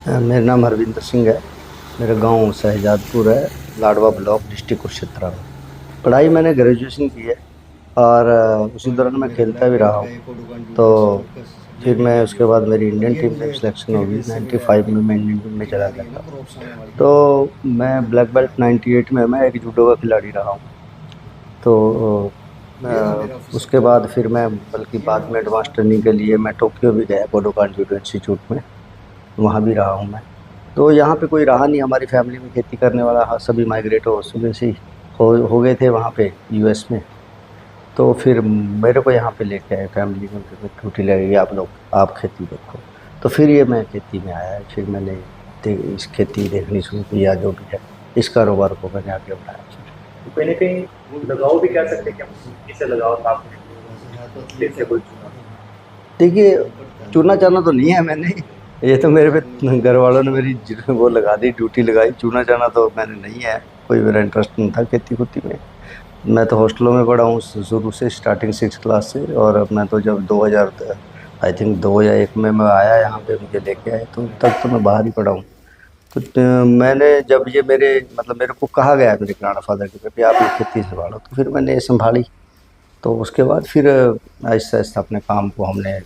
मेरा नाम हरविंदर सिंह है। मेरा गांव शहजादपुर है, लाडवा ब्लॉक, डिस्ट्रिक्ट कुरुक्षेत्र में। पढ़ाई मैंने ग्रेजुएशन की है और उसी दौरान मैं खेलता भी रहा हूँ। तो फिर मैं उसके बाद मेरी इंडियन टीम में सिलेक्शन होगी। 95 में मैं इंडियन टीम में चला गया था। तो मैं ब्लैक बेल्ट 98 में मैं एक जूडो का खिलाड़ी रहा हूँ। तो उसके बाद फिर मैं बल्कि बाद में एडवांस ट्रेनिंग के लिए मैं टोक्यो भी गया, कोडोकान जूडो इंस्टीट्यूट में। वहाँ भी रहा हूँ मैं। तो यहाँ पे कोई रहा नहीं हमारी फैमिली में खेती करने वाला। हाँ, सभी माइग्रेट हो सुबह से ही हो गए थे वहाँ पे यूएस में। तो फिर मेरे को यहाँ पे लेके आए फैमिली में, उनकी ड्यूटी लगेगी, आप लोग आप खेती देखो। तो फिर ये मैं खेती में आया। फिर मैंने इस खेती देखनी शुरू की, या जो भी है इस कारोबार को मैंने आगे बढ़ाया फिर। तो कहीं न कहीं लगाव भी कह सकते हैं कि हम उसी से लगाव था आपने, जैसे कोई चुना। देखिए, चुना चाना तो नहीं है मैंने। ये तो मेरे पे घर वालों ने मेरी वो लगा दी, ड्यूटी लगाई। चुना चाना तो मैंने नहीं है, कोई मेरा इंटरेस्ट नहीं था खेती कुती में। मैं तो हॉस्टलों में पढ़ा हूँ शुरू से, स्टार्टिंग 6 क्लास से। और अब मैं तो जब 2000 आई थिंक 2 या 1 में मैं आया यहाँ पे, मुझे लेके आए, तो तब तो मैं बाहर ही पढ़ा हूँ। तो मैंने जब ये मेरे मतलब मेरे को कहा गया मेरे ग्रैंडफादर के कि आप ये खेती संभालो, तो फिर मैंने ये संभाली। तो उसके बाद फिर आहिस्ता आहिस्ता अपने काम को हमने,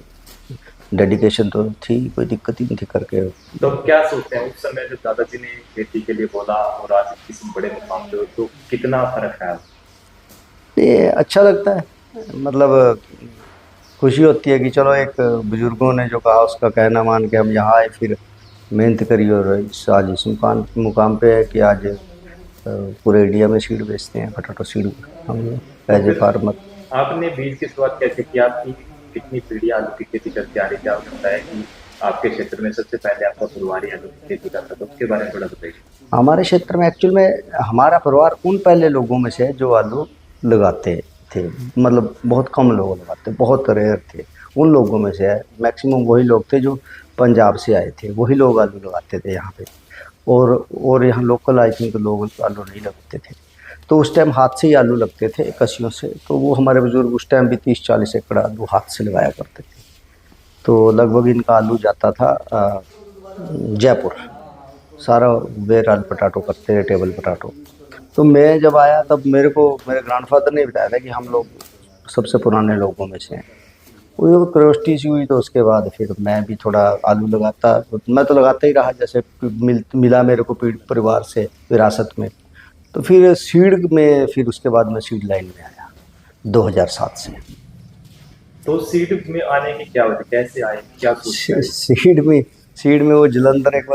डेडिकेशन तो थी, कोई दिक्कत ही नहीं थी करके। तो अब क्या सोचते हैं उस समय जब दादाजी ने खेती के लिए बोला और आज किसी बड़े मुकाम पे हो, तो कितना फ़र्क है? ये अच्छा लगता है, मतलब खुशी होती है कि चलो एक बुजुर्गों ने जो कहा उसका कहना मान के हम यहाँ आए, फिर मेहनत करी और आज इस मुकाम मुकाम पे है कि आज पूरे इंडिया में सीड बेचते हैं, पोटैटो सीड हम लोग तो एज ए फिर फार्मर। आपने बीज की शुरुआत कैसे की? आपकी कितनी पीढ़ी आलू की खेती करके आ रही थी? आपने बताया कि आपके क्षेत्र में सबसे पहले आपका परिवार ही आलू की खेती करता था, तो उसके बारे में थोड़ा बताइए। हमारे क्षेत्र में एक्चुअल में हमारा परिवार उन पहले लोगों में से है जो आलू लगाते थे। मतलब बहुत कम लोग लगाते, बहुत रेयर थे। उन लोगों में से है, मैक्सिमम वही लोग थे जो पंजाब से आए थे, वही लोग आलू लगाते थे यहाँ पे। और यहाँ लोकल आई थिंक लोग आलू नहीं लगाते थे। तो उस टाइम हाथ से ही आलू लगते थे कसियों से। तो वो हमारे बुजुर्ग उस टाइम भी 30-40 एकड़ आलू हाथ से लगाया करते थे। तो लगभग इनका आलू जाता था जयपुर। सारा बेर आलू पटाटो करते थे, टेबल पटाटो। तो मैं जब आया तब मेरे को मेरे ग्रैंडफादर ने बताया था कि हम लोग सबसे पुराने लोगों में से हैं। वो क्रोस्टी सी हुई, तो उसके बाद फिर मैं भी थोड़ा आलू लगाता, तो मैं तो लगाता ही रहा, जैसे मिला मेरे को परिवार से विरासत में। तो फिर सीड में, फिर उसके बाद मैं सीड लाइन में आया 2007 से। तो सीड में आने की क्या वजह, कैसे आए, क्या सोच के आए? सीड में, सीड में वो जलंधर एक